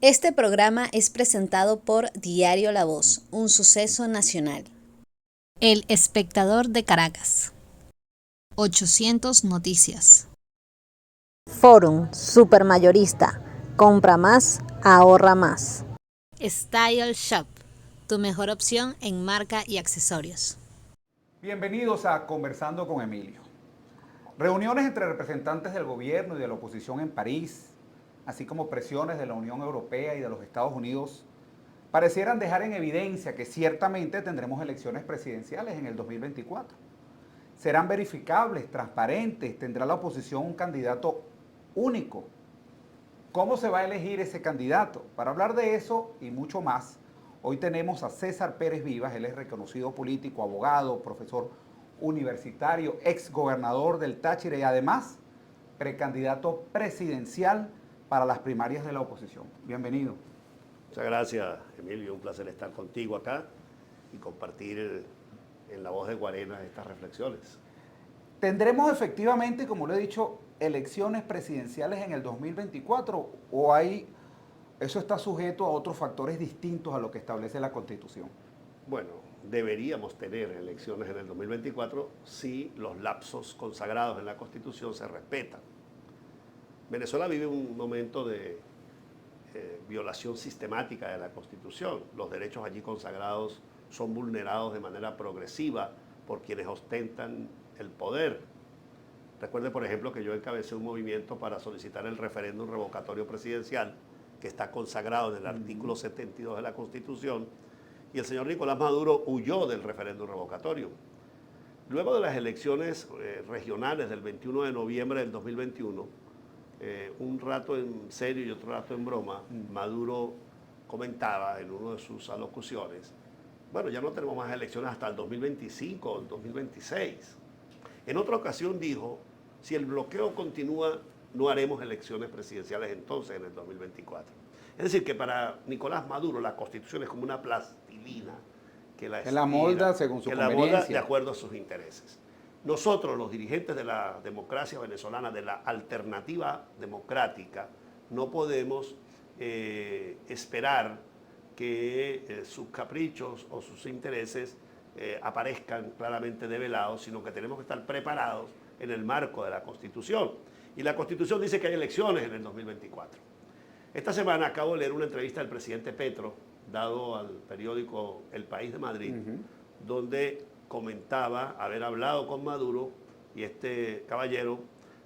Este programa es presentado por Diario La Voz, un suceso nacional. El Espectador de Caracas. 800 Noticias. Forum Supermayorista. Compra más, ahorra más. Style Shop, tu mejor opción en marca y accesorios. Bienvenidos a Conversando con Emilio. Reuniones entre representantes del gobierno y de la oposición en París, así como presiones de la Unión Europea y de los Estados Unidos, parecieran dejar en evidencia que ciertamente tendremos elecciones presidenciales en el 2024. Serán verificables, transparentes, tendrá la oposición un candidato único. ¿Cómo se va a elegir ese candidato? Para hablar de eso y mucho más, hoy tenemos a César Pérez Vivas. Él es reconocido político, abogado, profesor universitario, ex gobernador del Táchira y además precandidato presidencial para las primarias de la oposición. Bienvenido. Muchas gracias, Emilio. Un placer estar contigo acá y compartir en La Voz de Guarena estas reflexiones. ¿Tendremos efectivamente, como lo he dicho, elecciones presidenciales en el 2024 o eso está sujeto a otros factores distintos a lo que establece la Constitución? Bueno, deberíamos tener elecciones en el 2024 si los lapsos consagrados en la Constitución se respetan. Venezuela vive un momento de violación sistemática de la Constitución. Los derechos allí consagrados son vulnerados de manera progresiva por quienes ostentan el poder. Recuerde, por ejemplo, que yo encabecé un movimiento para solicitar el referéndum revocatorio presidencial, que está consagrado en el artículo 72 de la Constitución, y el señor Nicolás Maduro huyó del referéndum revocatorio. Luego de las elecciones regionales del 21 de noviembre del 2021, un rato en serio y otro rato en broma, Maduro comentaba en una de sus alocuciones, bueno, ya no tenemos más elecciones hasta el 2025 o el 2026. En otra ocasión dijo, si el bloqueo continúa, no haremos elecciones presidenciales entonces en el 2024. Es decir, que para Nicolás Maduro la Constitución es como una plastilina que la molda según su conveniencia. Que la molda de acuerdo a sus intereses. Nosotros, los dirigentes de la democracia venezolana, de la alternativa democrática, no podemos esperar que sus caprichos o sus intereses aparezcan claramente develados, sino que tenemos que estar preparados en el marco de la Constitución. Y la Constitución dice que hay elecciones en el 2024. Esta semana acabo de leer una entrevista del presidente Petro, dado al periódico El País de Madrid, donde comentaba haber hablado con Maduro y este caballero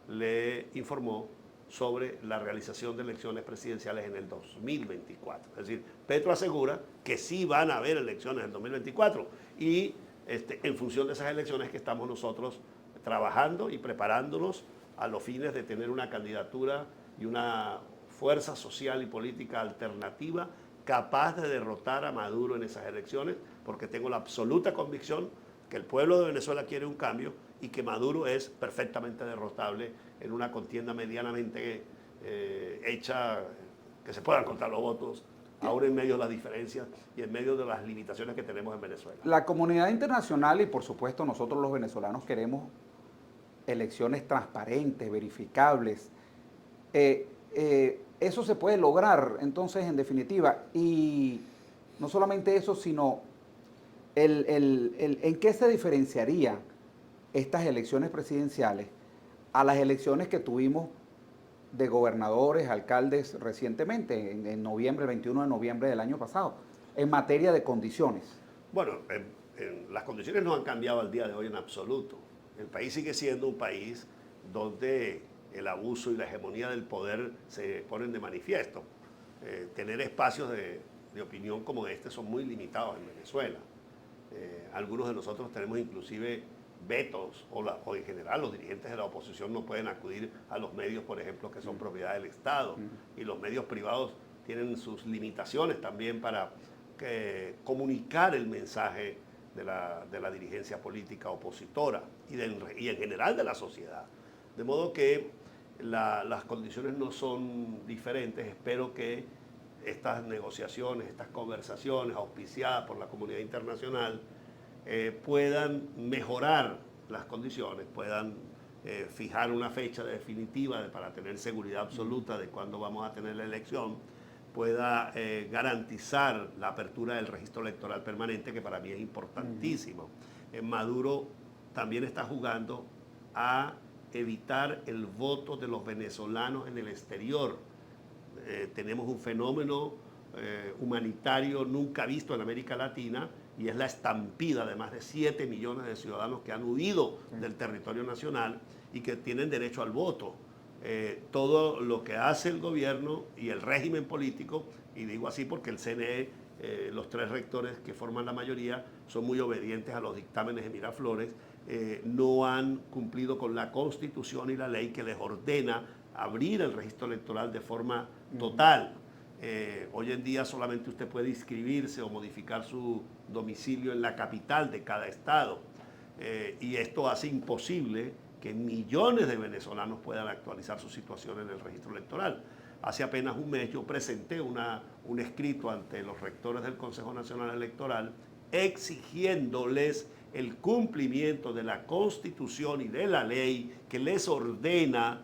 le informó sobre la realización de elecciones presidenciales en el 2024. Es decir, Petro asegura que sí van a haber elecciones en el 2024 y en función de esas elecciones que estamos nosotros trabajando y preparándonos a los fines de tener una candidatura y una fuerza social y política alternativa capaz de derrotar a Maduro en esas elecciones, porque tengo la absoluta convicción que el pueblo de Venezuela quiere un cambio y que Maduro es perfectamente derrotable en una contienda medianamente hecha, que se puedan contar los votos, aún en medio de las diferencias y en medio de las limitaciones que tenemos en Venezuela. La comunidad internacional y por supuesto nosotros los venezolanos queremos elecciones transparentes, verificables. Eso se puede lograr entonces en definitiva, y no solamente eso, sino en qué se diferenciarían estas elecciones presidenciales a las elecciones que tuvimos de gobernadores, alcaldes recientemente, en noviembre, el 21 de noviembre del año pasado, en materia de condiciones. Bueno, las condiciones no han cambiado al día de hoy en absoluto. El país sigue siendo un país donde el abuso y la hegemonía del poder se ponen de manifiesto. Tener espacios de opinión como este son muy limitados en Venezuela. Algunos de nosotros tenemos inclusive vetos o en general los dirigentes de la oposición no pueden acudir a los medios, por ejemplo, que son propiedad del Estado, y los medios privados tienen sus limitaciones también para comunicar el mensaje de la dirigencia política opositora y en general de la sociedad. De modo que las condiciones no son diferentes. Espero que estas negociaciones, estas conversaciones auspiciadas por la comunidad internacional puedan mejorar las condiciones, puedan fijar una fecha definitiva para tener seguridad absoluta de cuándo vamos a tener la elección, pueda garantizar la apertura del registro electoral permanente, que para mí es importantísimo. Maduro también está jugando a evitar el voto de los venezolanos en el exterior. Tenemos un fenómeno humanitario nunca visto en América Latina, y es la estampida de más de 7 millones de ciudadanos que han huido del territorio nacional y que tienen derecho al voto. Todo lo que hace el gobierno y el régimen político, y digo así porque el CNE, los 3 rectores que forman la mayoría, son muy obedientes a los dictámenes de Miraflores, no han cumplido con la Constitución y la ley que les ordena abrir el registro electoral de forma total. Hoy en día solamente usted puede inscribirse o modificar su domicilio en la capital de cada estado, y esto hace imposible que millones de venezolanos puedan actualizar su situación en el registro electoral. Hace apenas un mes yo presenté un escrito ante los rectores del Consejo Nacional Electoral exigiéndoles el cumplimiento de la Constitución y de la ley que les ordena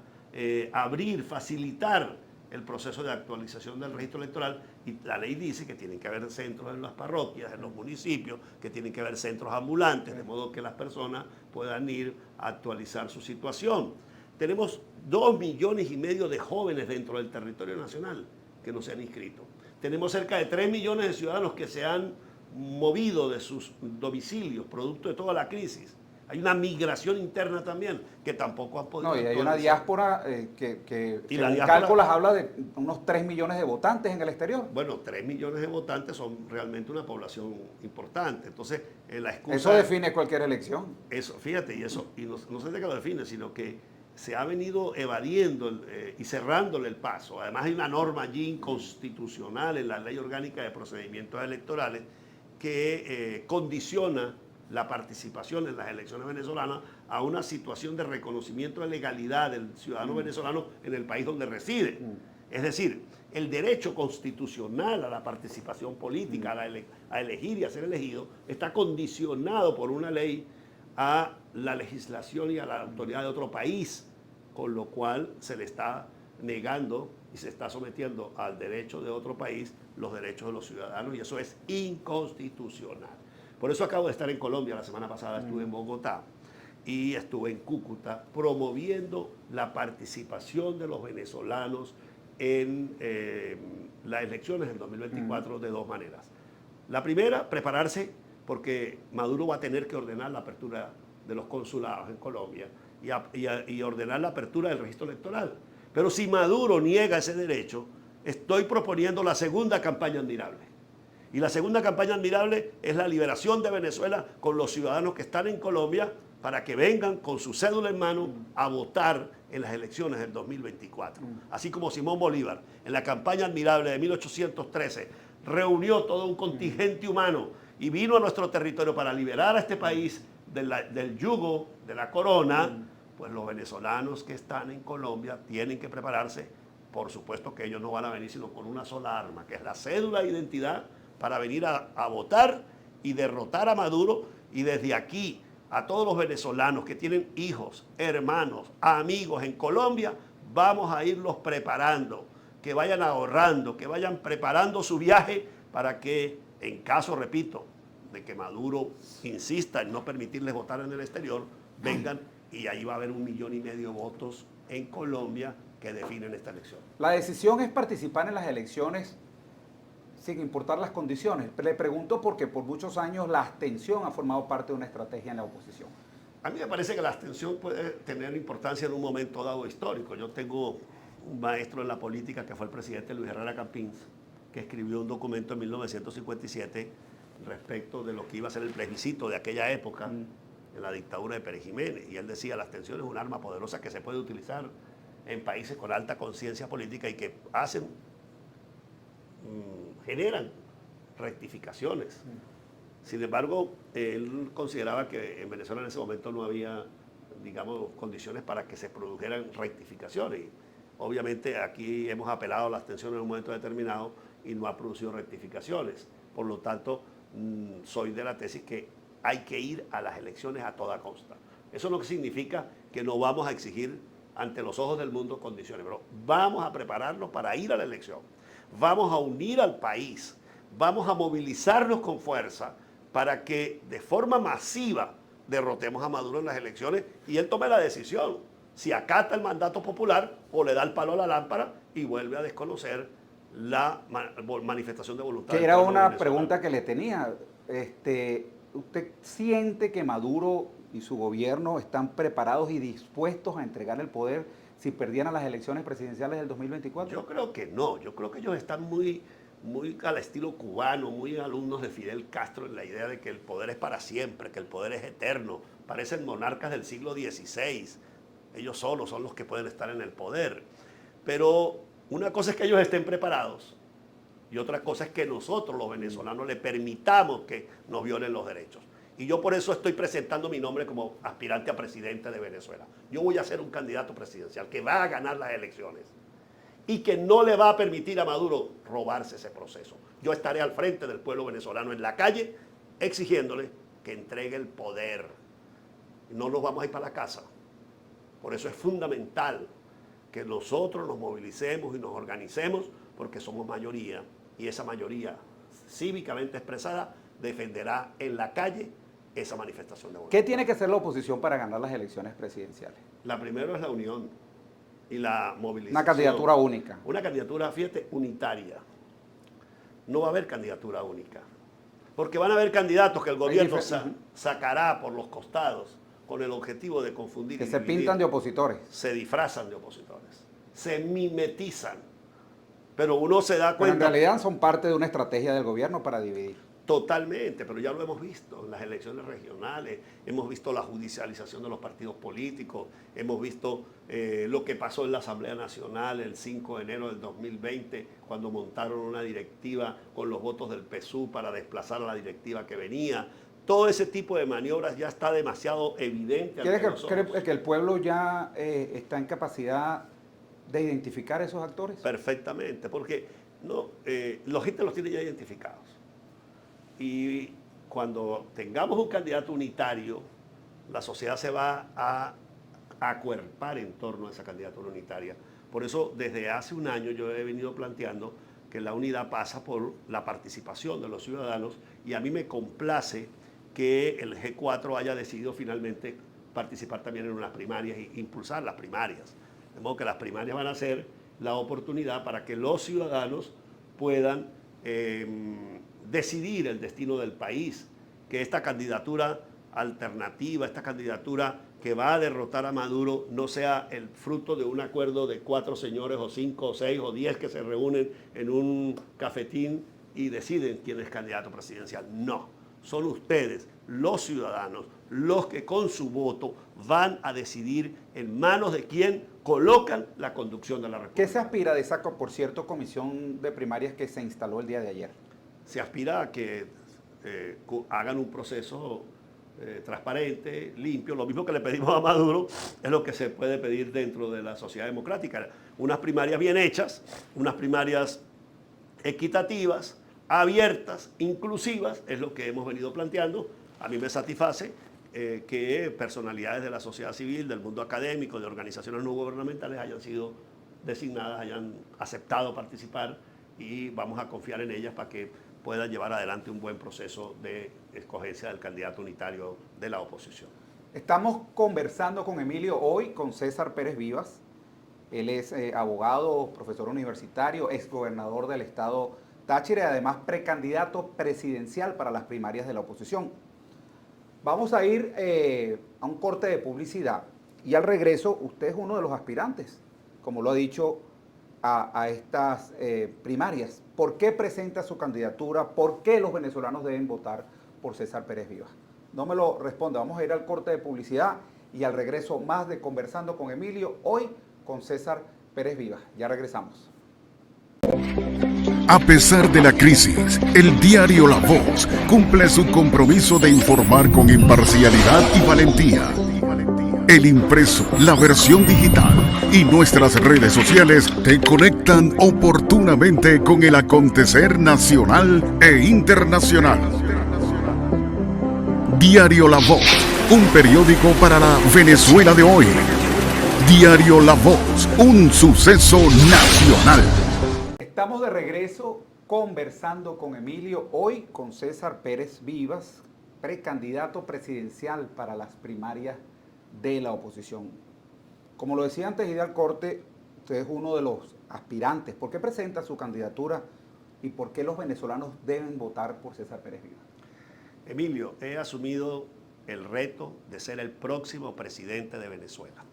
abrir, facilitar el proceso de actualización del registro electoral, y la ley dice que tienen que haber centros en las parroquias, en los municipios, que tienen que haber centros ambulantes, de modo que las personas puedan ir a actualizar su situación. Tenemos 2,5 millones de jóvenes dentro del territorio nacional que no se han inscrito. Tenemos cerca de 3 millones de ciudadanos que se han movido de sus domicilios, producto de toda la crisis. Hay una migración interna también que tampoco han podido. No, y hay una diáspora que según diáspora, cálculos habla de unos 3 millones de votantes en el exterior. Bueno, 3 millones de votantes son realmente una población importante. Entonces, la excusa... Eso define cualquier elección. Eso, fíjate, y no sé de qué lo define, sino que se ha venido evadiendo y cerrándole el paso. Además, hay una norma allí inconstitucional en la Ley Orgánica de Procedimientos Electorales que condiciona la participación en las elecciones venezolanas a una situación de reconocimiento de legalidad del ciudadano venezolano en el país donde reside. Es decir, el derecho constitucional a la participación política, a elegir y a ser elegido, está condicionado por una ley a la legislación y a la autoridad de otro país, con lo cual se le está negando y se está sometiendo al derecho de otro país los derechos de los ciudadanos, y eso es inconstitucional. Por eso acabo de estar en Colombia, la semana pasada estuve en Bogotá y estuve en Cúcuta promoviendo la participación de los venezolanos en las elecciones del 2024 de 2 maneras. La primera, prepararse, porque Maduro va a tener que ordenar la apertura de los consulados en Colombia y ordenar la apertura del registro electoral. Pero si Maduro niega ese derecho, estoy proponiendo la segunda campaña admirable. Y la segunda campaña admirable es la liberación de Venezuela con los ciudadanos que están en Colombia para que vengan con su cédula en mano a votar en las elecciones del 2024. Así como Simón Bolívar, en la campaña admirable de 1813, reunió todo un contingente humano y vino a nuestro territorio para liberar a este país del yugo de la corona, pues los venezolanos que están en Colombia tienen que prepararse. Por supuesto que ellos no van a venir sino con una sola arma, que es la cédula de identidad, para venir a votar y derrotar a Maduro. Y desde aquí, a todos los venezolanos que tienen hijos, hermanos, amigos en Colombia, vamos a irlos preparando, que vayan ahorrando, que vayan preparando su viaje para que, en caso, repito, de que Maduro insista en no permitirles votar en el exterior, vengan, y ahí va a haber 1,5 millones de votos en Colombia que definen esta elección. La decisión es participar en las elecciones sin importar las condiciones. Le pregunto porque por muchos años la abstención ha formado parte de una estrategia en la oposición. A mí me parece que la abstención puede tener importancia en un momento dado histórico. Yo tengo un maestro en la política que fue el presidente Luis Herrera Campins, que escribió un documento en 1957 respecto de lo que iba a ser el plebiscito de aquella época, en la dictadura de Pérez Jiménez. Y él decía, la abstención es un arma poderosa que se puede utilizar en países con alta conciencia política y que generan rectificaciones. Sin embargo, él consideraba que en Venezuela en ese momento no había, digamos, condiciones para que se produjeran rectificaciones. Y obviamente aquí hemos apelado a la abstención en un momento determinado y no ha producido rectificaciones. Por lo tanto, soy de la tesis que hay que ir a las elecciones a toda costa. Eso no significa que no vamos a exigir ante los ojos del mundo condiciones, pero vamos a prepararnos para ir a la elección. vamos a unir al país, vamos a movilizarnos con fuerza para que de forma masiva derrotemos a Maduro en las elecciones y él tome la decisión, si acata el mandato popular o le da el palo a la lámpara y vuelve a desconocer la manifestación de voluntad. Que era una pregunta que le tenía. ¿Usted siente que Maduro y su gobierno están preparados y dispuestos a entregar el poder si perdieran las elecciones presidenciales del 2024? Yo creo que no. Yo creo que ellos están muy al estilo cubano, muy alumnos de Fidel Castro en la idea de que el poder es para siempre, que el poder es eterno. Parecen monarcas del siglo XVI. Ellos solos son los que pueden estar en el poder. Pero una cosa es que ellos estén preparados y otra cosa es que nosotros los venezolanos le permitamos que nos violen los derechos. Y yo por eso estoy presentando mi nombre como aspirante a presidente de Venezuela. Yo voy a ser un candidato presidencial que va a ganar las elecciones y que no le va a permitir a Maduro robarse ese proceso. Yo estaré al frente del pueblo venezolano en la calle exigiéndole que entregue el poder. No nos vamos a ir para la casa. Por eso es fundamental que nosotros nos movilicemos y nos organicemos porque somos mayoría y esa mayoría cívicamente expresada defenderá en la calle esa manifestación de voluntad. ¿Qué tiene que hacer la oposición para ganar las elecciones presidenciales? La primera es la unión y la movilización. Una candidatura única. Una candidatura, fíjate, unitaria. No va a haber candidatura única. Porque van a haber candidatos que el gobierno sacará por los costados con el objetivo de confundir. Que se pintan de opositores. Se disfrazan de opositores. Se mimetizan. Pero uno se da cuenta. Pero en realidad son parte de una estrategia del gobierno para dividir. Totalmente, pero ya lo hemos visto en las elecciones regionales, hemos visto la judicialización de los partidos políticos, hemos visto lo que pasó en la Asamblea Nacional el 5 de enero del 2020, cuando montaron una directiva con los votos del PSUV para desplazar a la directiva que venía. Todo ese tipo de maniobras ya está demasiado evidente. ¿Cree que el pueblo ya está en capacidad de identificar esos actores? Perfectamente, porque la gente los tiene ya identificados. Y cuando tengamos un candidato unitario, la sociedad se va a acuerpar en torno a esa candidatura unitaria. Por eso, desde hace un año yo he venido planteando que la unidad pasa por la participación de los ciudadanos y a mí me complace que el G4 haya decidido finalmente participar también en unas primarias e impulsar las primarias. De modo que las primarias van a ser la oportunidad para que los ciudadanos puedan decidir el destino del país, que esta candidatura alternativa, esta candidatura que va a derrotar a Maduro no sea el fruto de un acuerdo de 4 señores o 5 o 6 o 10 que se reúnen en un cafetín y deciden quién es candidato presidencial. No, son ustedes, los ciudadanos, los que con su voto van a decidir en manos de quién colocan la conducción de la República. ¿Qué se aspira de esa, por cierto, comisión de primarias que se instaló el día de ayer? Se aspira a que hagan un proceso transparente, limpio. Lo mismo que le pedimos a Maduro es lo que se puede pedir dentro de la sociedad democrática. Unas primarias bien hechas, unas primarias equitativas, abiertas, inclusivas, es lo que hemos venido planteando. A mí me satisface que personalidades de la sociedad civil, del mundo académico, de organizaciones no gubernamentales hayan sido designadas, hayan aceptado participar y vamos a confiar en ellas para que pueda llevar adelante un buen proceso de escogencia del candidato unitario de la oposición. Estamos conversando con Emilio hoy, con César Pérez Vivas. Él es abogado, profesor universitario, exgobernador del estado Táchira y además precandidato presidencial para las primarias de la oposición. Vamos a ir a un corte de publicidad y al regreso usted es uno de los aspirantes, como lo ha dicho, a estas primarias. ¿Por qué presenta su candidatura? ¿Por qué los venezolanos deben votar por César Pérez Vivas? No me lo responde. Vamos a ir al corte de publicidad y al regreso más de Conversando con Emilio, hoy con César Pérez Vivas. Ya regresamos. A pesar de la crisis, el diario La Voz cumple su compromiso de informar con imparcialidad y valentía. El impreso, la versión digital y nuestras redes sociales te conectan oportunamente con el acontecer nacional e internacional. Diario La Voz, un periódico para la Venezuela de hoy. Diario La Voz, un suceso nacional. Estamos de regreso conversando con Emilio, hoy con César Pérez Vivas, precandidato presidencial para las primarias de la oposición. Como lo decía antes de ir al corte, usted es uno de los aspirantes. ¿Por qué presenta su candidatura y por qué los venezolanos deben votar por César Pérez Vivas? Emilio, he asumido el reto de ser el próximo presidente de Venezuela.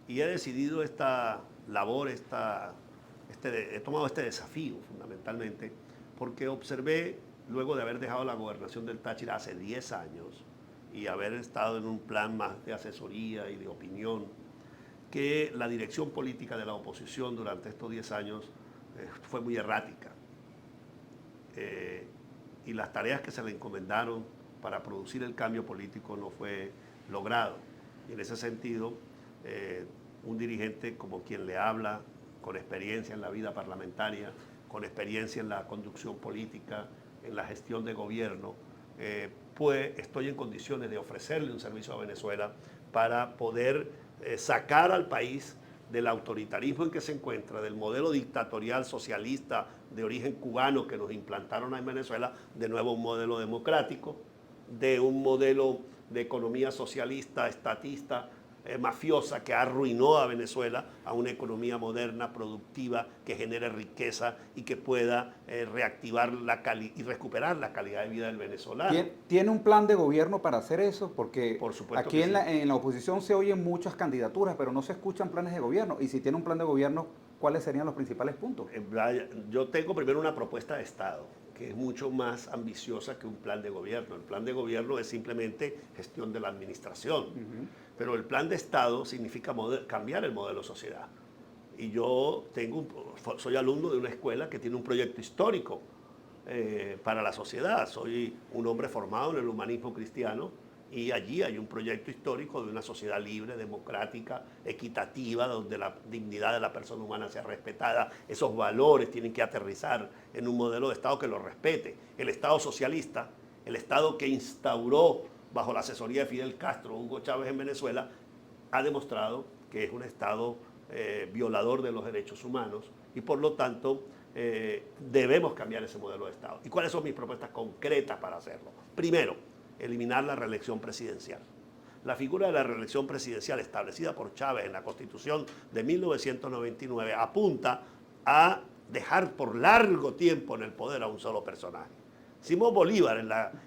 Y he decidido esta labor, he tomado este desafío fundamentalmente porque observé, luego de haber dejado la gobernación del Táchira hace 10 años y haber estado en un plan más de asesoría y de opinión, que la dirección política de la oposición durante estos 10 años fue muy errática. Y las tareas que se le encomendaron para producir el cambio político no fue logrado. Y en ese sentido, un dirigente como quien le habla, con experiencia en la vida parlamentaria, con experiencia en la conducción política, en la gestión de gobierno, pues estoy en condiciones de ofrecerle un servicio a Venezuela para poder sacar al país del autoritarismo en que se encuentra, del modelo dictatorial socialista de origen cubano que nos implantaron en Venezuela, de nuevo un modelo democrático, de un modelo de economía socialista, estatista, mafiosa que arruinó a Venezuela, a una economía moderna, productiva, que genere riqueza y que pueda reactivar y recuperar la calidad de vida del venezolano. ¿Tiene un plan de gobierno para hacer eso? Porque por supuesto aquí en la oposición se oyen muchas candidaturas, pero no se escuchan planes de gobierno. Y si tiene un plan de gobierno, ¿cuáles serían los principales puntos? Yo tengo primero una propuesta de Estado, que es mucho más ambiciosa que un plan de gobierno. El plan de gobierno es simplemente gestión de la administración. Pero el plan de Estado significa cambiar el modelo de sociedad. Y yo soy alumno de una escuela que tiene un proyecto histórico para la sociedad. Soy un hombre formado en el humanismo cristiano y allí hay un proyecto histórico de una sociedad libre, democrática, equitativa, donde la dignidad de la persona humana sea respetada. Esos valores tienen que aterrizar en un modelo de Estado que los respete. El Estado socialista, el Estado que instauró bajo la asesoría de Fidel Castro, Hugo Chávez en Venezuela, ha demostrado que es un Estado violador de los derechos humanos y por lo tanto debemos cambiar ese modelo de Estado. ¿Y cuáles son mis propuestas concretas para hacerlo? Primero, eliminar la reelección presidencial. La figura de la reelección presidencial establecida por Chávez en la Constitución de 1999 apunta a dejar por largo tiempo en el poder a un solo personaje. Simón Bolívar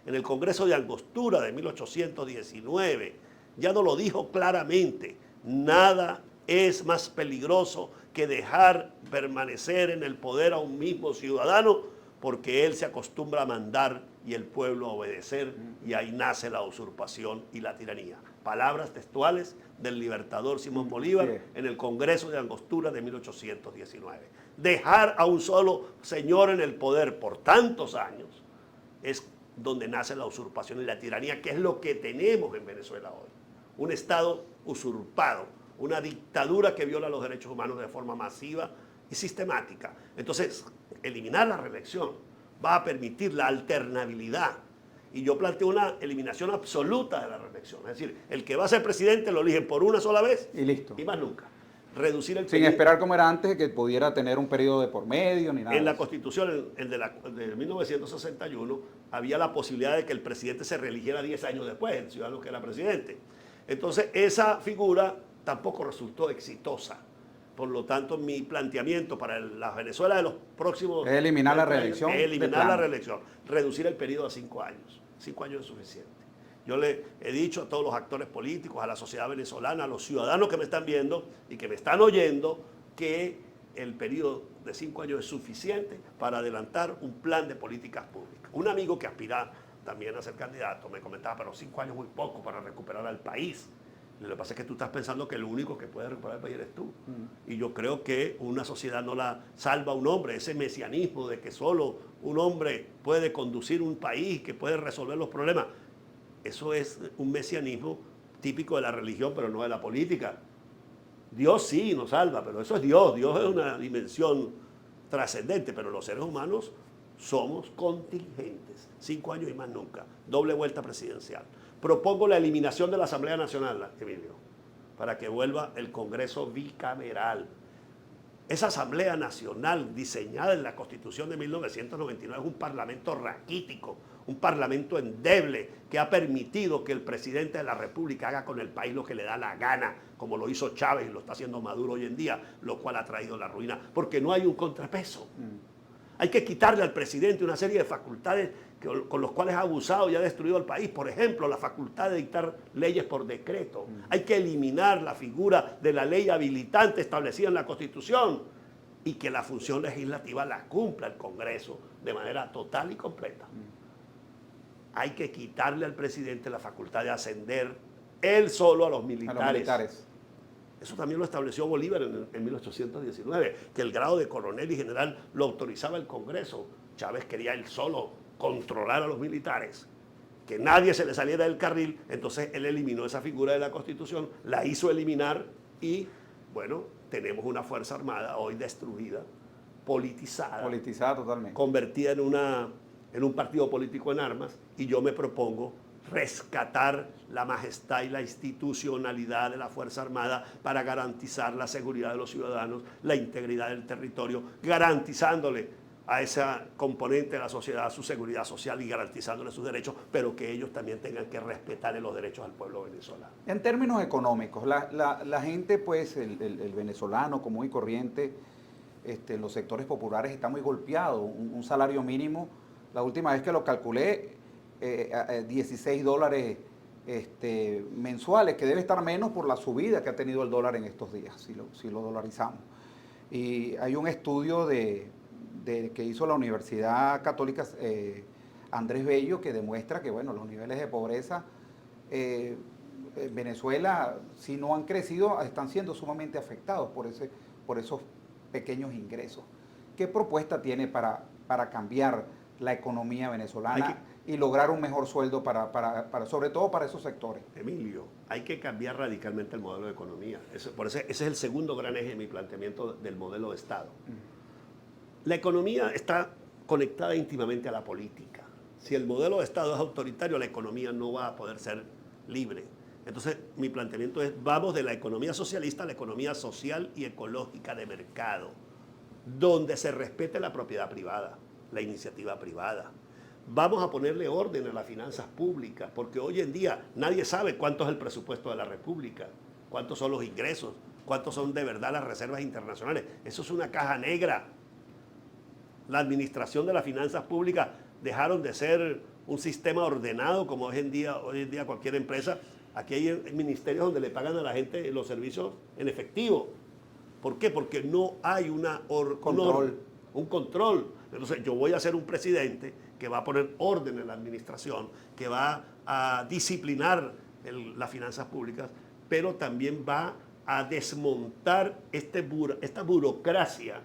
en el Congreso de Angostura de 1819 ya nos lo dijo claramente: nada es más peligroso que dejar permanecer en el poder a un mismo ciudadano, porque él se acostumbra a mandar y el pueblo a obedecer, y ahí nace la usurpación y la tiranía. Palabras textuales del libertador Simón Bolívar en el Congreso de Angostura de 1819. Dejar a un solo señor en el poder por tantos años es donde nace la usurpación y la tiranía, que es lo que tenemos en Venezuela hoy. Un Estado usurpado, una dictadura que viola los derechos humanos de forma masiva y sistemática. Entonces, eliminar la reelección va a permitir la alternabilidad. Y yo planteo una eliminación absoluta de la reelección. Es decir, el que va a ser presidente lo eligen por una sola vez y listo. Y más nunca. Reducir el sin esperar como era antes, que pudiera tener un periodo de por medio ni nada. En la Constitución de 1961 había la posibilidad de que el presidente se reeligiera 10 años después, el ciudadano que era presidente. Entonces esa figura tampoco resultó exitosa. Por lo tanto, mi planteamiento para la Venezuela de los próximos... Es eliminar la reelección. Es eliminar la reelección. Reducir el periodo a 5 años. 5 años es suficiente. Yo le he dicho a todos los actores políticos, a la sociedad venezolana, a los ciudadanos que me están viendo y que me están oyendo, que el periodo de 5 años es suficiente para adelantar un plan de políticas públicas. Un amigo que aspira también a ser candidato me comentaba, pero 5 años es muy poco para recuperar al país. Lo que pasa es que tú estás pensando que el único que puede recuperar el país eres tú. Y yo creo que una sociedad no la salva un hombre. Ese mesianismo de que solo un hombre puede conducir un país, que puede resolver los problemas, eso es un mesianismo típico de la religión, pero no de la política. Dios sí nos salva, pero eso es Dios. Dios es una dimensión trascendente, pero los seres humanos somos contingentes. 5 años y más nunca. Doble vuelta presidencial. Propongo la eliminación de la Asamblea Nacional, Emilio, para que vuelva el Congreso bicameral. Esa Asamblea Nacional diseñada en la Constitución de 1999 es un parlamento raquítico, un parlamento endeble que ha permitido que el presidente de la República haga con el país lo que le da la gana, como lo hizo Chávez y lo está haciendo Maduro hoy en día, lo cual ha traído la ruina, porque no hay un contrapeso. Hay que quitarle al presidente una serie de facultades con los cuales ha abusado y ha destruido el país. Por ejemplo, la facultad de dictar leyes por decreto. Hay que eliminar la figura de la ley habilitante establecida en la Constitución y que la función legislativa la cumpla el Congreso de manera total y completa. Hay que quitarle al presidente la facultad de ascender él solo a los militares. Eso también lo estableció Bolívar en 1819, que el grado de coronel y general lo autorizaba el Congreso. Chávez quería él solo controlar a los militares, que nadie se le saliera del carril, entonces él eliminó esa figura de la Constitución, la hizo eliminar y, bueno, tenemos una Fuerza Armada hoy destruida, politizada. Politizada totalmente. Convertida en un partido político en armas, y yo me propongo rescatar la majestad y la institucionalidad de la Fuerza Armada para garantizar la seguridad de los ciudadanos, la integridad del territorio, garantizándole a esa componente de la sociedad su seguridad social y garantizándole sus derechos, pero que ellos también tengan que respetar los derechos al pueblo venezolano. En términos económicos, la gente, pues, el venezolano común y corriente, los sectores populares está muy golpeado. Un salario mínimo, la última vez que lo calculé, $16 mensuales, que debe estar menos por la subida que ha tenido el dólar en estos días, si lo dolarizamos. Y hay un estudio que hizo la Universidad Católica Andrés Bello que demuestra que, bueno, los niveles de pobreza en Venezuela, si no han crecido, están siendo sumamente afectados por esos pequeños ingresos. ¿Qué propuesta tiene para cambiar la economía venezolana y lograr un mejor sueldo sobre todo para esos sectores? Emilio, hay que cambiar radicalmente el modelo de economía. Ese es el segundo gran eje de mi planteamiento del modelo de Estado. La economía está conectada íntimamente a la política. Si el modelo de Estado es autoritario, la economía no va a poder ser libre. Entonces, mi planteamiento es, vamos de la economía socialista a la economía social y ecológica de mercado, donde se respete la propiedad privada, la iniciativa privada. Vamos a ponerle orden a las finanzas públicas, porque hoy en día nadie sabe cuánto es el presupuesto de la República, cuántos son los ingresos, cuántos son de verdad las reservas internacionales. Eso es una caja negra. La administración de las finanzas públicas dejaron de ser un sistema ordenado como hoy en día cualquier empresa. Aquí hay ministerios donde le pagan a la gente los servicios en efectivo. ¿Por qué? Porque no hay un control. Entonces yo voy a ser un presidente que va a poner orden en la administración, que va a disciplinar las finanzas públicas, pero también va a desmontar esta burocracia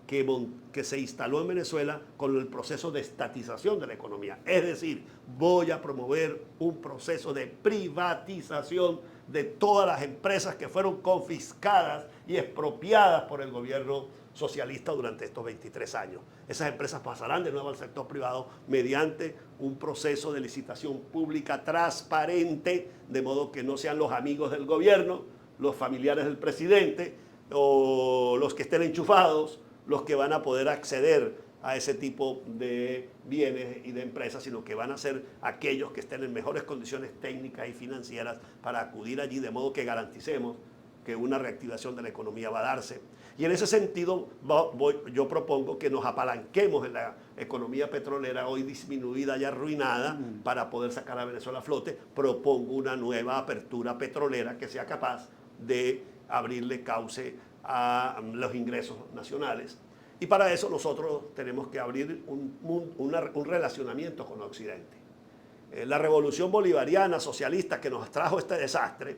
que se instaló en Venezuela con el proceso de estatización de la economía. Es decir, voy a promover un proceso de privatización de todas las empresas que fueron confiscadas y expropiadas por el gobierno socialista durante estos 23 años. Esas empresas pasarán de nuevo al sector privado mediante un proceso de licitación pública transparente, de modo que no sean los amigos del gobierno, los familiares del presidente o los que estén enchufados los que van a poder acceder a ese tipo de bienes y de empresas, sino que van a ser aquellos que estén en mejores condiciones técnicas y financieras para acudir allí, de modo que garanticemos que una reactivación de la economía va a darse. Y en ese sentido yo propongo que nos apalanquemos en la economía petrolera hoy disminuida y arruinada para poder sacar a Venezuela a flote. Propongo una nueva apertura petrolera que sea capaz de abrirle cauce a los ingresos nacionales. Y para eso nosotros tenemos que abrir un relacionamiento con Occidente. La revolución bolivariana, socialista, que nos trajo este desastre,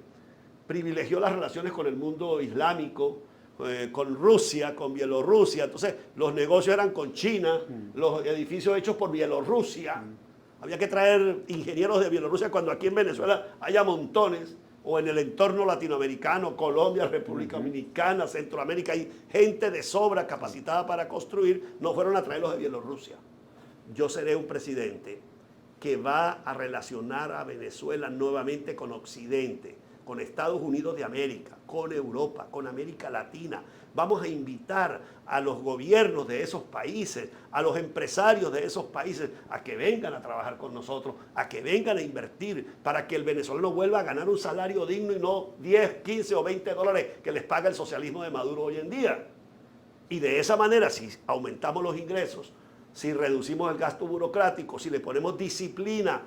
privilegió las relaciones con el mundo islámico, con Rusia, con Bielorrusia. Entonces los negocios eran con China, los edificios hechos por Bielorrusia. Había que traer ingenieros de Bielorrusia cuando aquí en Venezuela haya montones, o en el entorno latinoamericano, Colombia, República Dominicana, Centroamérica, hay gente de sobra capacitada para construir, no fueron a traerlos de Bielorrusia. Yo seré un presidente que va a relacionar a Venezuela nuevamente con Occidente, con Estados Unidos de América, con Europa, con América Latina. Vamos a invitar a los gobiernos de esos países, a los empresarios de esos países, a que vengan a trabajar con nosotros, a que vengan a invertir, para que el venezolano vuelva a ganar un salario digno y no 10, 15 o 20 dólares que les paga el socialismo de Maduro hoy en día. Y de esa manera, si aumentamos los ingresos, si reducimos el gasto burocrático, si le ponemos disciplina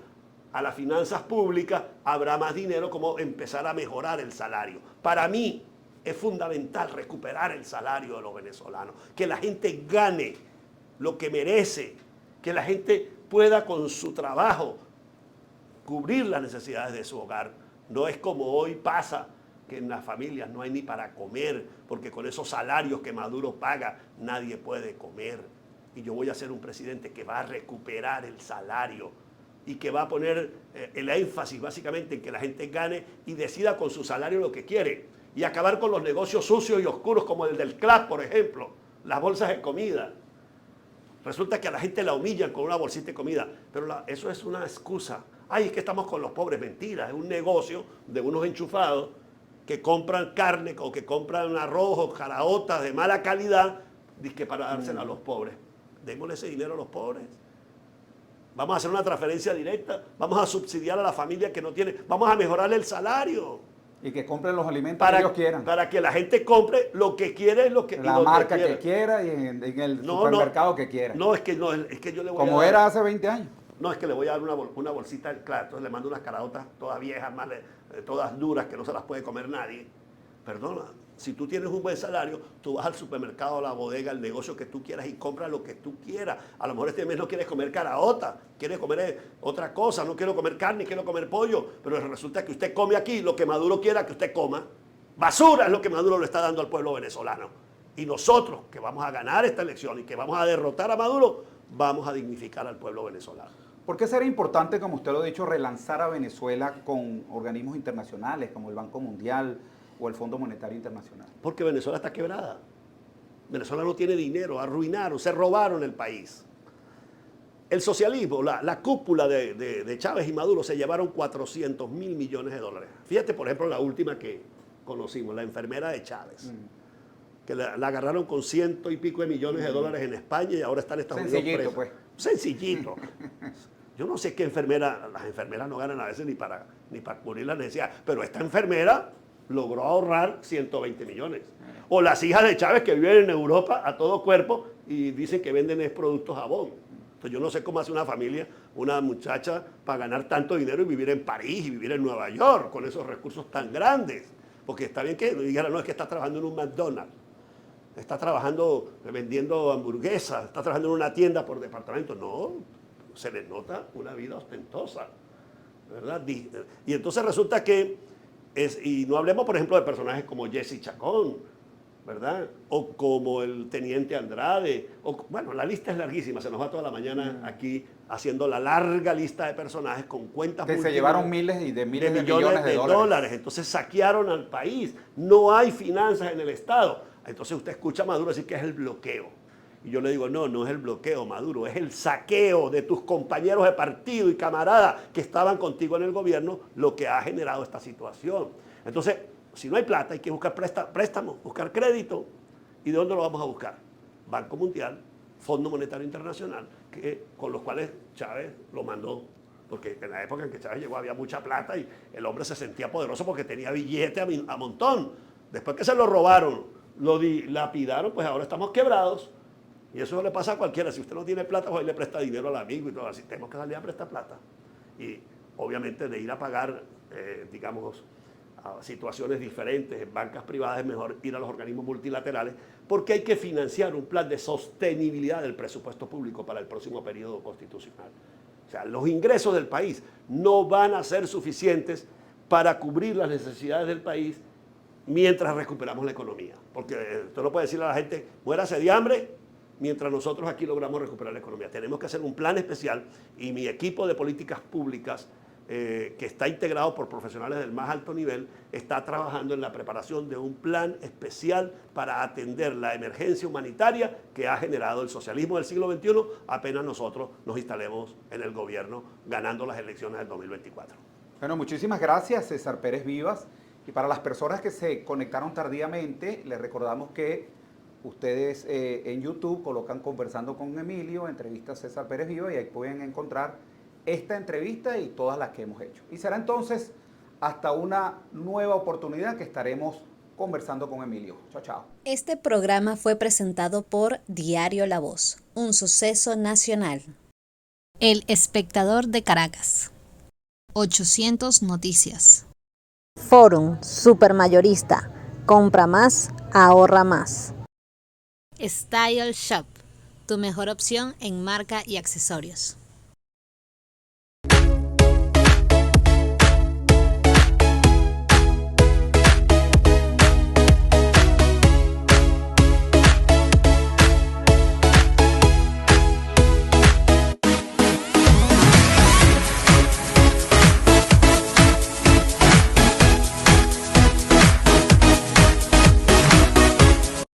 a las finanzas públicas, habrá más dinero como empezar a mejorar el salario. Para mí es fundamental recuperar el salario de los venezolanos, que la gente gane lo que merece, que la gente pueda con su trabajo cubrir las necesidades de su hogar. No es como hoy pasa, que en las familias no hay ni para comer, porque con esos salarios que Maduro paga nadie puede comer. Y yo voy a ser un presidente que va a recuperar el salario y que va a poner el énfasis básicamente en que la gente gane y decida con su salario lo que quiere. Y acabar con los negocios sucios y oscuros como el del CLAP, por ejemplo, las bolsas de comida. Resulta que a la gente la humillan con una bolsita de comida, pero eso es una excusa. Ay, es que estamos con los pobres. Mentira, es un negocio de unos enchufados que compran carne o que compran arroz o caraotas de mala calidad, dizque para dársela a los pobres. Démosle ese dinero a los pobres. Vamos a hacer una transferencia directa, vamos a subsidiar a la familia que no tiene, vamos a mejorarle el salario. Y que compren los alimentos que ellos quieran. Para que la gente compre lo que quiere, lo que la marca que quiera y en el supermercado que quiera. Es que yo le voy como a dar, era hace 20 años. No, es que le voy a dar una bolsita, claro, entonces le mando unas caraotas todas viejas, todas duras, que no se las puede comer nadie. Perdona, si tú tienes un buen salario, tú vas al supermercado, a la bodega, al negocio que tú quieras y compras lo que tú quieras. A lo mejor este mes no quieres comer caraota, quieres comer otra cosa, no quiero comer carne, quiero comer pollo, pero resulta que usted come aquí lo que Maduro quiera que usted coma. Basura es lo que Maduro le está dando al pueblo venezolano. Y nosotros, que vamos a ganar esta elección y que vamos a derrotar a Maduro, vamos a dignificar al pueblo venezolano. ¿Por qué será importante, como usted lo ha dicho, relanzar a Venezuela con organismos internacionales como el Banco Mundial o el Fondo Monetario Internacional? Porque Venezuela está quebrada. Venezuela no tiene dinero, arruinaron, se robaron el país. El socialismo, la cúpula de Chávez y Maduro se llevaron 400.000 millones de dólares. Fíjate, por ejemplo, la última que conocimos, la enfermera de Chávez, que la agarraron con 100 y pico de millones de dólares en España y ahora está en Estados Unidos presa. Pues. Sencillito. Yo no sé qué enfermera, las enfermeras no ganan a veces ni para cubrir las necesidades, pero esta enfermera logró ahorrar 120 millones. O las hijas de Chávez que viven en Europa a todo cuerpo y dicen que venden productos jabón. Entonces yo no sé cómo hace una familia, una muchacha, para ganar tanto dinero y vivir en París y vivir en Nueva York con esos recursos tan grandes. Porque está bien que digan, no, es que está trabajando en un McDonald's, está trabajando vendiendo hamburguesas, está trabajando en una tienda por departamento. No, se les nota una vida ostentosa, ¿verdad? Y entonces resulta que, y no hablemos por ejemplo de personajes como Jesse Chacón, ¿verdad? O como el Teniente Andrade, bueno, la lista es larguísima, se nos va toda la mañana aquí haciendo la larga lista de personajes con cuentas que se llevaron miles de millones de dólares. Entonces saquearon al país, no hay finanzas en el Estado. Entonces usted escucha a Maduro decir que es el bloqueo. Y yo le digo, no es el bloqueo, Maduro, es el saqueo de tus compañeros de partido y camaradas que estaban contigo en el gobierno lo que ha generado esta situación. Entonces, si no hay plata, hay que buscar préstamos, buscar crédito. ¿Y de dónde lo vamos a buscar? Banco Mundial, Fondo Monetario Internacional, con los cuales Chávez lo mandó. Porque en la época en que Chávez llegó había mucha plata y el hombre se sentía poderoso porque tenía billete a montón. Después que se lo robaron, lo dilapidaron, pues ahora estamos quebrados. Y eso le pasa a cualquiera. Si usted no tiene plata, pues ahí le presta dinero al amigo y todo así. Tenemos que salir a prestar plata. Y obviamente de ir a pagar, digamos, a situaciones diferentes en bancas privadas es mejor ir a los organismos multilaterales porque hay que financiar un plan de sostenibilidad del presupuesto público para el próximo periodo constitucional. O sea, los ingresos del país no van a ser suficientes para cubrir las necesidades del país mientras recuperamos la economía. Porque usted no puede decirle a la gente, muérase de hambre, mientras nosotros aquí logramos recuperar la economía. Tenemos que hacer un plan especial y mi equipo de políticas públicas, que está integrado por profesionales del más alto nivel, está trabajando en la preparación de un plan especial para atender la emergencia humanitaria que ha generado el socialismo del siglo XXI apenas nosotros nos instalemos en el gobierno ganando las elecciones del 2024. Bueno, muchísimas gracias, César Pérez Vivas, Y para las personas que se conectaron tardíamente, les recordamos que ustedes en YouTube colocan Conversando con Emilio, entrevista a César Pérez Viva, y ahí pueden encontrar esta entrevista y todas las que hemos hecho. Y será entonces hasta una nueva oportunidad que estaremos conversando con Emilio. Chao, chao. Este programa fue presentado por Diario La Voz, un suceso nacional. El Espectador de Caracas. 800 Noticias. Forum Supermayorista. Compra más, ahorra más. Style Shop, tu mejor opción en marca y accesorios.